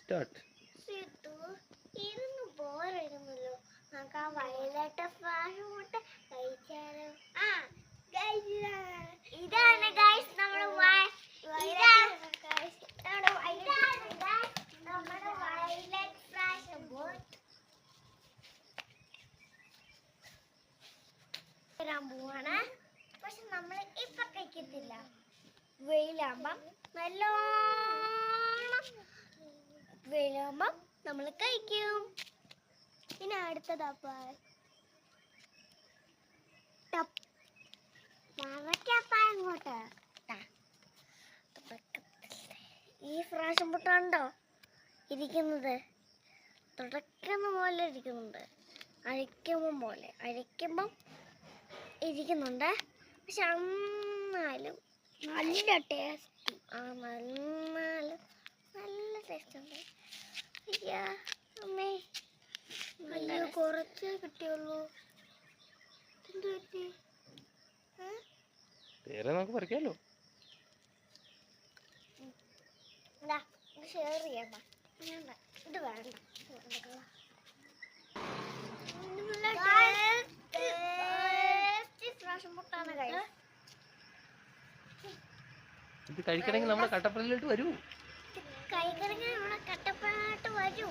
Start. ഇരുന്ന് ബോറടിക്കുന്നല്ലോ, നമുക്ക് ആ വയലറ്റ് ഫ്രാഷ് കഴിച്ചാലോ? ഇതാണ് ഗൈസ് നമ്മുടെ വയലറ്റ് ഫ്രാഷ് ബോട്ട്. വരാൻ പോവാണ്. പക്ഷെ നമ്മൾ ഇപ്പൊ കഴിക്കത്തില്ല. വെയിലാകുമ്പം വെയിലാകുമ്പം നമ്മൾ കഴിക്കും. പിന്നെ അടുത്തതപ്പാ ഇങ്ങോട്ട് ഈ ഫ്രാഷൻ പൊട്ടാണ്ടോ ഇരിക്കുന്നത്? തുടക്കുന്ന പോലെ ഇരിക്കുന്നുണ്ട്, അഴിക്കുമ്പം ഇരിക്കുന്നുണ്ട്. പക്ഷെ എന്നാലും നല്ല ടേസ്റ്റ്. നല്ല ടേസ്റ്റ് ഉണ്ട്. അമ്മേ അയ്യോ, കുറച്ചേ കിട്ടിയുള്ളൂ. എന്ത് പറ്റി? നമുക്ക് പറിക്കാലോ. ഷെയർ ചെയ്യാം. ഇത് വേണ്ട. ഇത് കഴിക്കണമെങ്കിൽ നമ്മുടെ കട്ടപ്പനയിലോട്ട് വരൂ. കഴിക്കണമെങ്കിൽ നമ്മുടെ കട്ടപ്പനയിലോട്ട് വരൂ.